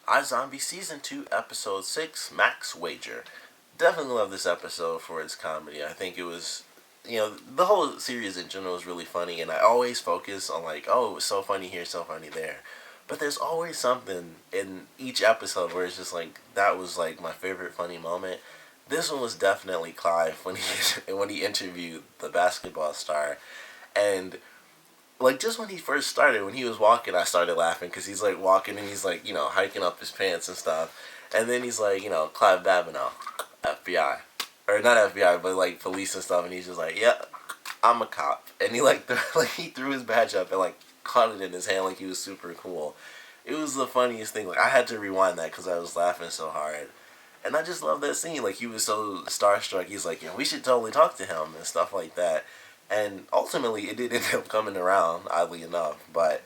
iZombie Season 2, Episode 6, Max Wager. Definitely love this episode for its comedy. I think it was, the whole series in general is really funny, and I always focus on, like, oh, it was so funny here, so funny there. But there's always something in each episode where it's just like, that was, like, my favorite funny moment. This one was definitely Clive when he interviewed the basketball star. And like just when he first started, when he was walking, I started laughing because he's like walking and he's like hiking up his pants and stuff, and then he's like Clive Babineau, FBI, or not FBI but like police and stuff, and he's just like, yeah, I'm a cop, and he like he threw his badge up and like caught it in his hand like he was super cool. It was the funniest thing. Like I had to rewind that because I was laughing so hard. And I just love that scene. Like, he was so starstruck. He's like, we should totally talk to him and stuff like that. And ultimately, it did end up coming around, oddly enough. But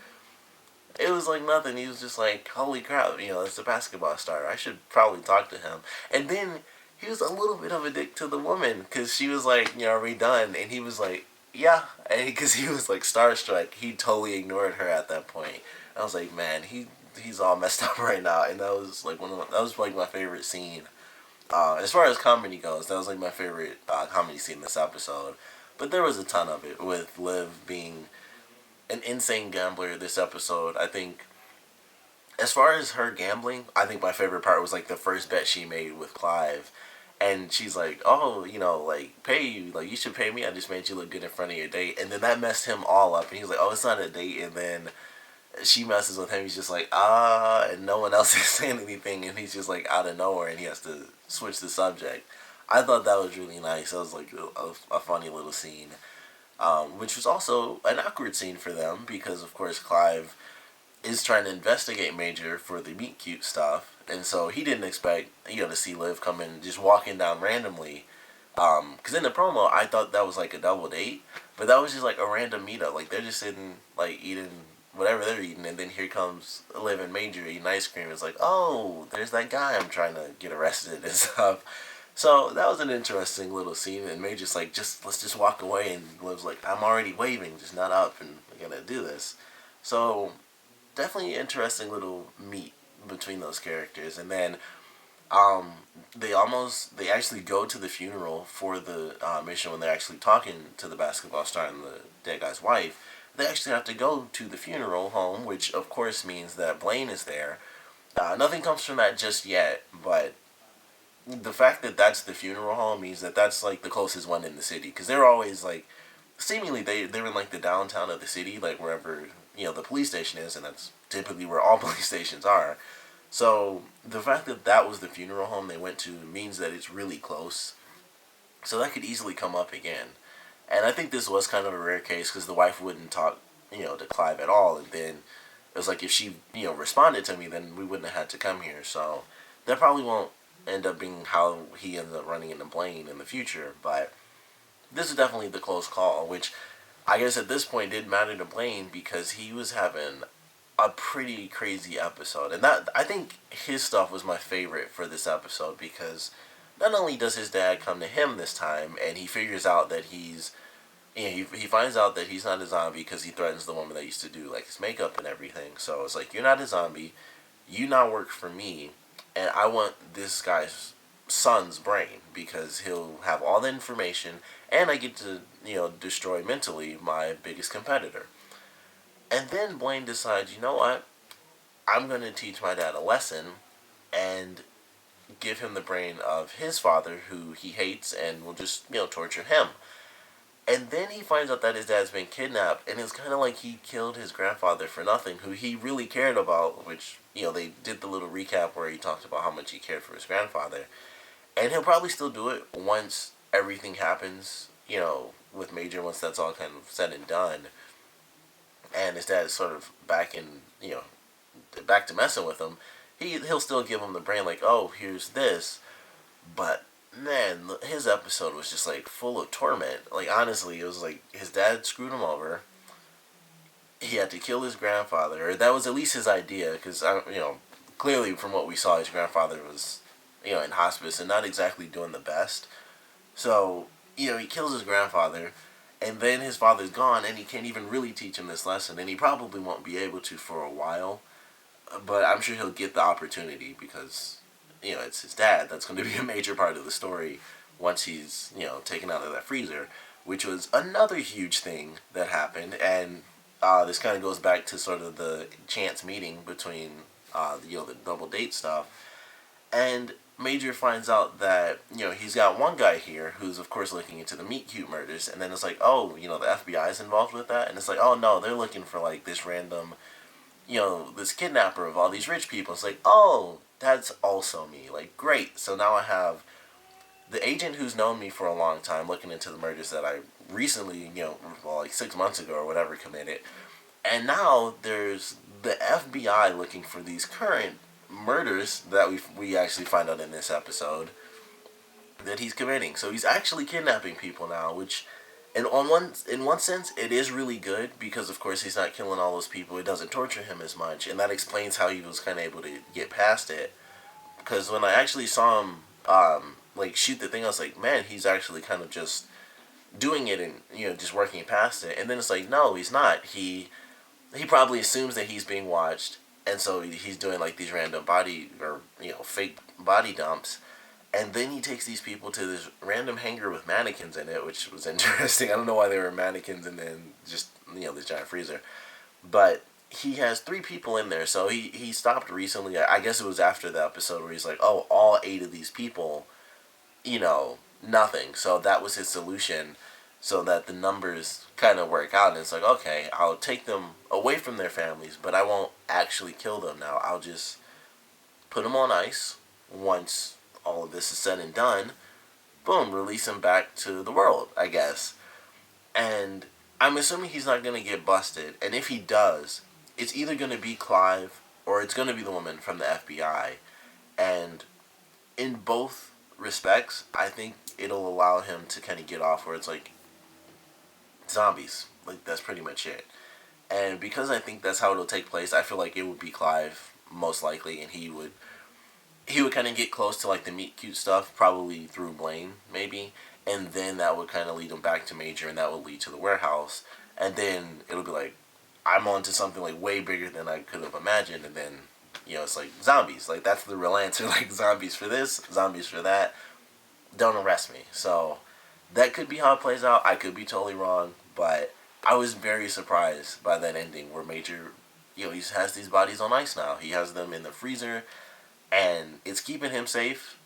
it was like nothing. He was just like, holy crap, it's a basketball star. I should probably talk to him. And then he was a little bit of a dick to the woman because she was like, are we done? And he was like, yeah. And because he was like starstruck, he totally ignored her at that point. I was like, man, he's all messed up right now, and that was like my favorite scene. As far as comedy goes, that was like my favorite comedy scene this episode. But there was a ton of it with Liv being an insane gambler this episode. I think as far as her gambling, I think my favorite part was like the first bet she made with Clive. And she's like, oh, like, pay you. Like, you should pay me. I just made you look good in front of your date. And then that messed him all up. And he was like, oh, it's not a date. And then she messes with him. He's just like, and no one else is saying anything, and he's just like out of nowhere, and he has to switch the subject. I thought that was really nice. That was like a funny little scene, which was also an awkward scene for them because, of course, Clive is trying to investigate Major for the meet cute stuff, and so he didn't expect to see Liv come in just walking down randomly. Because in the promo, I thought that was like a double date, but that was just like a random meetup. Like they're just sitting like eating whatever they're eating, and then here comes Liv and Major eating ice cream. It's like, oh, there's that guy I'm trying to get arrested and stuff. So that was an interesting little scene, and Major's like, let's just walk away, and Liv's like, I'm already waving, just not up, and we're gonna do this. So definitely interesting little meet between those characters, and then they actually go to the funeral for the mission when they're actually talking to the basketball star and the dead guy's wife. They actually have to go to the funeral home, which of course means that Blaine is there. Nothing comes from that just yet, but the fact that that's the funeral home means that that's like the closest one in the city, because they're always like, seemingly they're in like the downtown of the city, like wherever the police station is, and that's typically where all police stations are. So the fact that that was the funeral home they went to means that it's really close. So that could easily come up again. And I think this was kind of a rare case because the wife wouldn't talk, to Clive at all. And then it was like if she, responded to me, then we wouldn't have had to come here. So that probably won't end up being how he ends up running into Blaine in the future. But this is definitely the close call, which I guess at this point did matter to Blaine because he was having a pretty crazy episode. And that, I think his stuff was my favorite for this episode because not only does his dad come to him this time and he figures out that he finds out that he's not a zombie because he threatens the woman that used to do like his makeup and everything. So it's like, you're not a zombie, you now work for me, and I want this guy's son's brain because he'll have all the information, and I get to destroy mentally my biggest competitor. And then Blaine decides, you know what, I'm going to teach my dad a lesson and give him the brain of his father, who he hates and will just torture him. And then he finds out that his dad's been kidnapped, and it's kind of like he killed his grandfather for nothing, who he really cared about, which, they did the little recap where he talked about how much he cared for his grandfather. And he'll probably still do it once everything happens, with Major, once that's all kind of said and done. And his dad is sort of back back to messing with him. He'll still give him the brain, like, oh, here's this. But man, his episode was just like full of torment. Like honestly, it was like his dad screwed him over. He had to kill his grandfather, or that was at least his idea, because clearly from what we saw, his grandfather was in hospice and not exactly doing the best. So he kills his grandfather, and then his father's gone, and he can't even really teach him this lesson, and he probably won't be able to for a while. but I'm sure he'll get the opportunity because, it's his dad. That's going to be a major part of the story once he's, taken out of that freezer, which was another huge thing that happened. And this kind of goes back to sort of the chance meeting between, the double date stuff. And Major finds out that, he's got one guy here who's, of course, looking into the meet cute murders. And then it's like, oh, the FBI is involved with that. And it's like, oh, no, they're looking for, like, this random, this kidnapper of all these rich people. It's like, oh, that's also me. Like, great. So now I have the agent who's known me for a long time looking into the murders that I recently, like 6 months ago or whatever, committed. And now there's the FBI looking for these current murders that we actually find out in this episode that he's committing. So he's actually kidnapping people now, which in one sense it is really good because of course he's not killing all those people. It doesn't torture him as much, and that explains how he was kind of able to get past it. Because when I actually saw him like shoot the thing, I was like, man, he's actually kind of just doing it and just working past it. And then it's like, no, he's not. He probably assumes that he's being watched, and so he's doing like these random body or fake body dumps, and then he takes these people to this random hangar with mannequins in it, which was interesting. I don't know why they were mannequins and then just this giant freezer, but he has 3 people in there. So he stopped recently. I guess it was after the episode where he's like, oh, all 8 of these people, nothing. So that was his solution, so that the numbers kind of work out. And it's like, okay, I'll take them away from their families, but I won't actually kill them now. I'll just put them on ice. Once all of this is said and done, boom, release him back to the world, I guess. And I'm assuming he's not going to get busted. And if he does, it's either going to be Clive or it's going to be the woman from the FBI. And in both respects, I think it'll allow him to kind of get off where it's like, zombies. Like, that's pretty much it. And because I think that's how it'll take place, I feel like it would be Clive, most likely, and he would kind of get close to, like, the meet cute stuff, probably through Blaine, maybe, and then that would kind of lead him back to Major, and that would lead to the warehouse, and then it'll be like, I'm on to something, like, way bigger than I could have imagined, and then, it's like, zombies. Like, that's the real answer. Like, zombies for this, zombies for that. Don't arrest me. So that could be how it plays out. I could be totally wrong, but I was very surprised by that ending where Major, he has these bodies on ice now. He has them in the freezer, and it's keeping him safe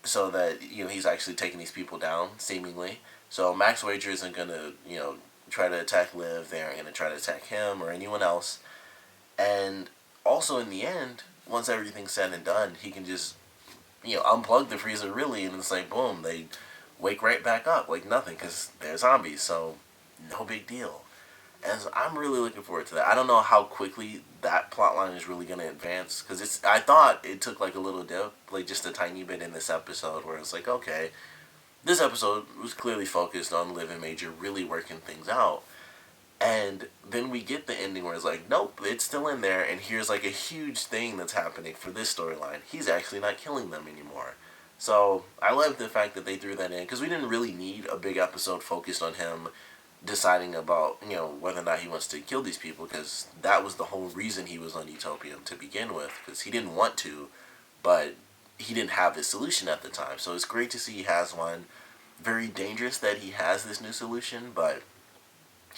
so that, he's actually taking these people down, seemingly. So Max Wager isn't going to, try to attack Liv. They aren't going to try to attack him or anyone else. And also in the end, once everything's said and done, he can just, unplug the freezer really, and it's like, boom, they wake right back up like nothing because they're zombies, so no big deal. And so I'm really looking forward to that. I don't know how quickly that plotline is really going to advance, because I thought it took like a little dip, like just a tiny bit in this episode where it's like, okay, this episode was clearly focused on Liv and Major really working things out. And then we get the ending where it's like, nope, it's still in there, and here's like a huge thing that's happening for this storyline. He's actually not killing them anymore. So I love the fact that they threw that in, because we didn't really need a big episode focused on him deciding about, whether or not he wants to kill these people, because that was the whole reason he was on Utopium to begin with, because he didn't want to, but he didn't have his solution at the time. So it's great to see he has one. Very dangerous that he has this new solution, but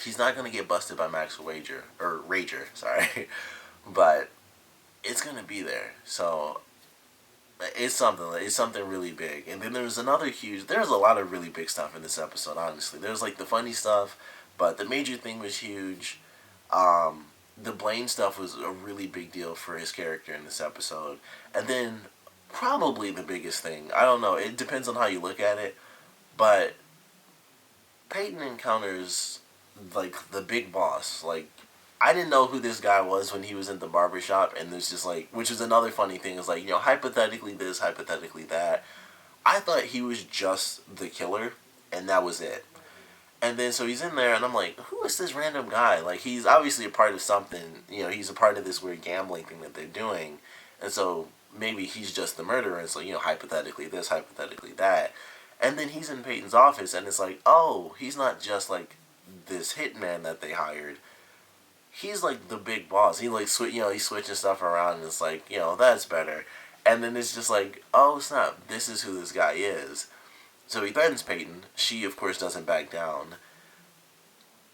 he's not going to get busted by Max Wager, or Rager, sorry, but it's going to be there. So it's something really big. And then there's a lot of really big stuff in this episode, honestly. There's like the funny stuff, but the Major thing was huge. The Blaine stuff was a really big deal for his character in this episode. And then probably the biggest thing, I don't know, it depends on how you look at it, but Peyton encounters like the big boss. Like, I didn't know who this guy was when he was in the barbershop, and there's just like, which is another funny thing, is like, hypothetically this, hypothetically that. I thought he was just the killer, and that was it. And then so he's in there, and I'm like, who is this random guy? Like, he's obviously a part of something, he's a part of this weird gambling thing that they're doing, and so maybe he's just the murderer, and so, hypothetically this, hypothetically that. And then he's in Peyton's office, and it's like, oh, he's not just like this hitman that they hired. he's like the big boss. He like he's switching stuff around, and it's like, that's better. And then it's just like, oh snap, this is who this guy is. So he threatens Peyton. She of course doesn't back down.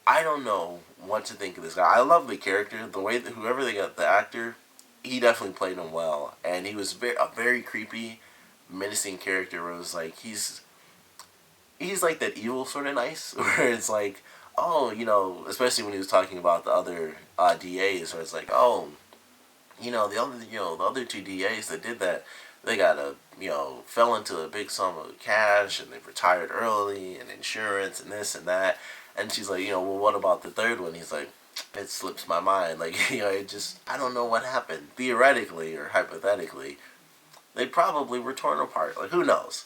I don't know what to think of this guy. I love the character, the way that whoever they got, the actor, he definitely played him well, and he was a very creepy, menacing character. Where it was like he's like that evil sort of nice, where it's like, oh, especially when he was talking about the other DAs, where it's like, oh, the other two DAs that did that, they got fell into a big sum of cash, and they retired early, and insurance, and this and that. And she's like, well, what about the third one? He's like, it slips my mind. Like, it just, I don't know what happened. Theoretically or hypothetically, they probably were torn apart. Like, who knows?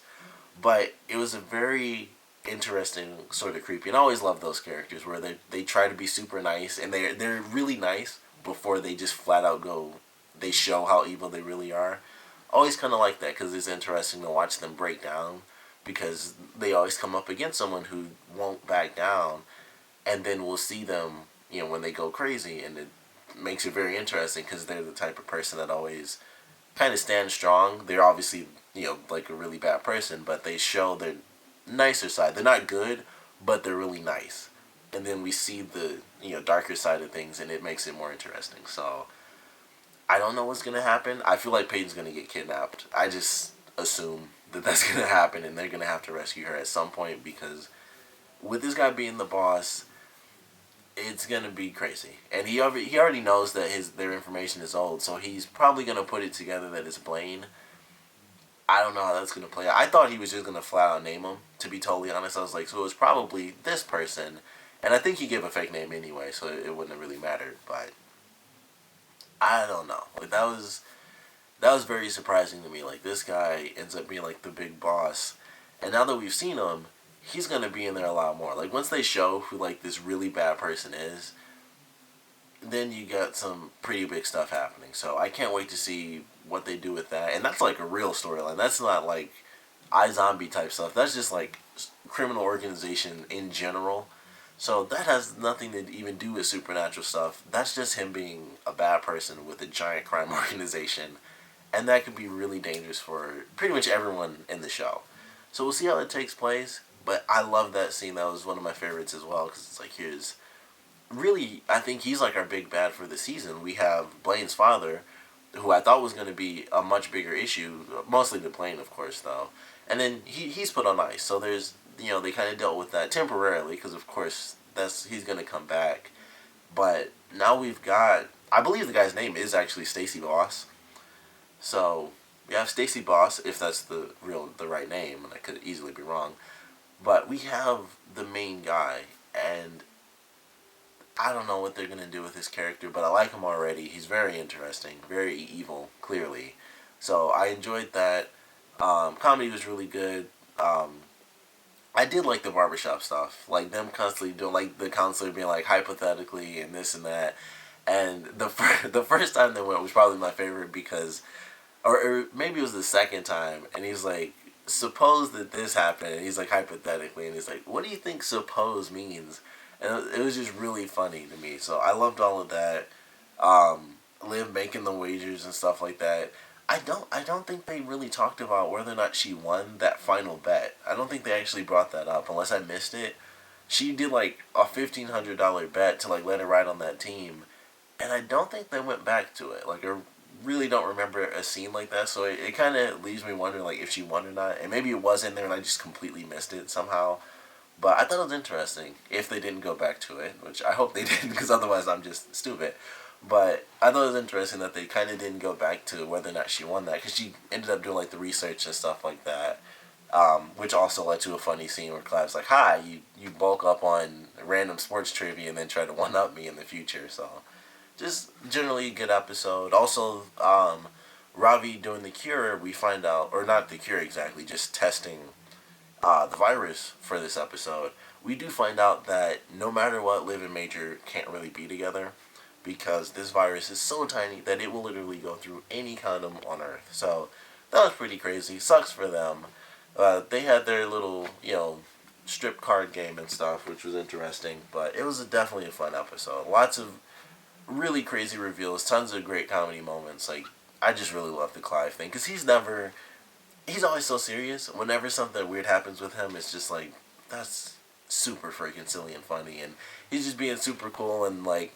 But it was a very interesting sort of creepy. And I always love those characters where they try to be super nice, and they're really nice before they just flat out go, they show how evil they really are. Always kind of like that, because it's interesting to watch them break down, because they always come up against someone who won't back down, and then we'll see them, when they go crazy, and it makes it very interesting, because they're the type of person that always kind of stands strong. They're obviously, like a really bad person, but they show their nicer side. They're not good, but they're really nice. And then we see the, darker side of things, and it makes it more interesting. So, I don't know what's going to happen. I feel like Peyton's going to get kidnapped. I just assume that that's going to happen, and they're going to have to rescue her at some point, because with this guy being the boss, it's going to be crazy. And he already knows that their information is old, so he's probably going to put it together that it's Blaine. I don't know how that's going to play out. I thought he was just going to flat out name him, to be totally honest. I was like, so it was probably this person. And I think he gave a fake name anyway, so it wouldn't have really mattered. But I don't know. Like, that was very surprising to me. Like, this guy ends up being like the big boss. And now that we've seen him, he's going to be in there a lot more. Like, once they show who like this really bad person is, then you got some pretty big stuff happening. So I can't wait to see what they do with that. And that's like a real storyline. That's not like iZombie type stuff. That's just like criminal organization in general. So that has nothing to even do with supernatural stuff. That's just him being a bad person with a giant crime organization. And that could be really dangerous for pretty much everyone in the show. So we'll see how it takes place. But I love that scene. That was one of my favorites as well. Because it's like, really, I think he's like our big bad for the season. We have Blaine's father, who I thought was going to be a much bigger issue. Mostly to Blaine, of course, though. And then he's put on ice. So there's, they kind of dealt with that temporarily. Because, of course, he's going to come back. But now we've got, I believe the guy's name is actually Stacy Boss. So we have Stacy Boss, if that's the right name, and I could easily be wrong. But we have the main guy, and I don't know what they're going to do with his character, but I like him already. He's very interesting, very evil, clearly. So I enjoyed that. Comedy was really good. I did like the barbershop stuff, like them constantly doing, like the counselor being like hypothetically and this and that. And the first time they went was probably my favorite because, or maybe it was the second time, and he's like, suppose that this happened, and he's like hypothetically, and he's like, what do you think suppose means? And it was just really funny to me. So I loved all of that. Liv making the wagers and stuff like that. I don't think they really talked about whether or not she won that final bet. I don't think they actually brought that up, unless I missed it. She did like a $1,500 bet to like let her ride on that team, and I don't think they went back to it. Like, I really don't remember a scene like that, so it kind of leaves me wondering like if she won or not. And maybe it was in there and I just completely missed it somehow. But I thought it was interesting if they didn't go back to it, which I hope they didn't, because otherwise I'm just stupid. But I thought it was interesting that they kind of didn't go back to whether or not she won that, because she ended up doing like the research and stuff like that, which also led to a funny scene where Clive's like, hi, you bulk up on random sports trivia and then try to one-up me in the future. So just generally a good episode. Also, Ravi doing the cure, we find out, or not the cure exactly, just testing the virus for this episode. We do find out that no matter what, Liv and Major can't really be together, because this virus is so tiny that it will literally go through any condom on Earth. So that was pretty crazy. Sucks for them. They had their little, strip card game and stuff, which was interesting, but it was definitely a fun episode. Lots of really crazy reveals, tons of great comedy moments. Like, I just really love the Clive thing because he's always so serious. Whenever something weird happens with him, it's just like, that's super freaking silly and funny, and he's just being super cool and like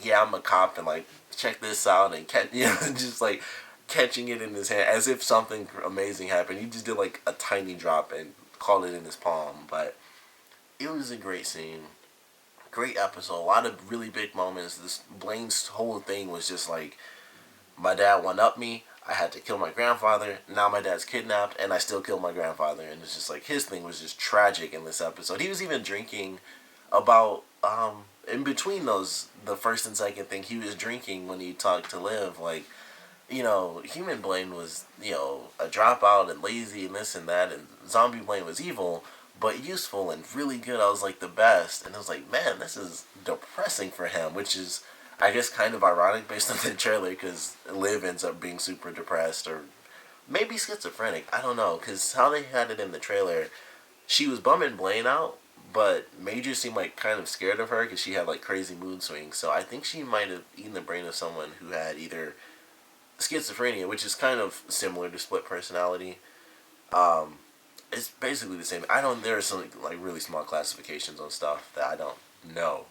yeah, I'm a cop and like check this out and catch just like catching it in his hand as if something amazing happened. He just did like a tiny drop and called it in his palm, but it was a great scene. Great episode, a lot of really big moments. This Blaine's whole thing was just like, my dad one up me. I had to kill my grandfather. Now my dad's kidnapped, and I still killed my grandfather. And it's just like his thing was just tragic in this episode. He was even drinking about in between those the first and second thing. He was drinking when he talked to Liv. Like, human Blaine was a dropout and lazy and this and that, and zombie Blaine was evil but useful and really good. I was like the best, and I was like, man, this is depressing for him, which is I guess kind of ironic based on the trailer because Liv ends up being super depressed or maybe schizophrenic. I don't know because how they had it in the trailer, she was bumming Blaine out, but Major seemed like kind of scared of her because she had like crazy mood swings. So I think she might have eaten the brain of someone who had either schizophrenia, which is kind of similar to split personality. It's basically the same. I don't. There are some like really small classifications on stuff that I don't know.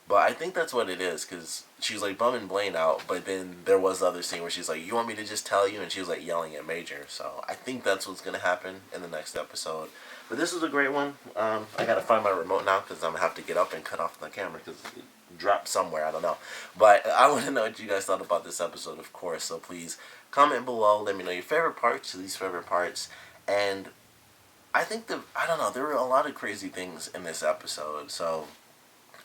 But I think that's what it is, because she was, like, bumming Blaine out, but then there was the other scene where she's like, you want me to just tell you? And she was, like, yelling at Major. So I think that's what's going to happen in the next episode. But this was a great one. I got to find my remote now, because I'm going to have to get up and cut off the camera, because it dropped somewhere. I don't know. But I want to know what you guys thought about this episode, of course. So please comment below. Let me know your favorite parts, least favorite parts. And I think I don't know, there were a lot of crazy things in this episode. So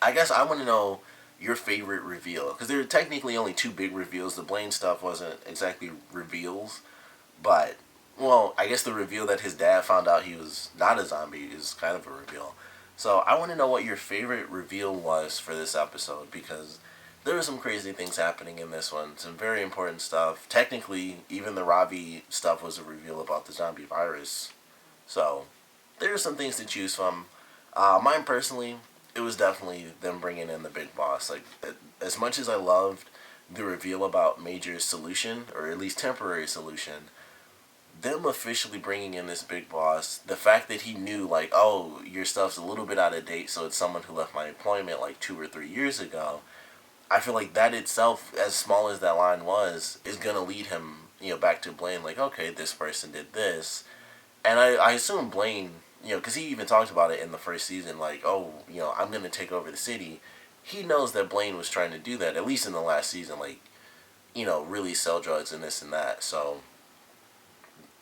I guess I want to know your favorite reveal, because there were technically only two big reveals. The Blaine stuff wasn't exactly reveals, but, well, I guess the reveal that his dad found out he was not a zombie is kind of a reveal. So I want to know what your favorite reveal was for this episode, because there were some crazy things happening in this one, some very important stuff. Technically, even the Ravi stuff was a reveal about the zombie virus. So there are some things to choose from. Mine personally, it was definitely them bringing in the big boss. Like, as much as I loved the reveal about Major's solution, or at least temporary solution, them officially bringing in this big boss, the fact that he knew, like, oh, your stuff's a little bit out of date, so it's someone who left my employment like 2 or 3 years ago, I feel like that itself, as small as that line was, is going to lead him, back to Blaine, like, okay, this person did this. And I assume Blaine, because he even talked about it in the first season, like, oh, I'm going to take over the city. He knows that Blaine was trying to do that, at least in the last season, like, really sell drugs and this and that. So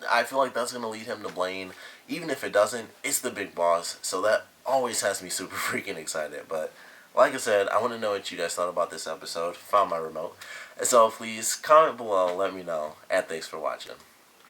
I feel like that's going to lead him to Blaine. Even if it doesn't, it's the big boss. So that always has me super freaking excited. But like I said, I want to know what you guys thought about this episode. Found my remote. And so please comment below, let me know. And thanks for watching.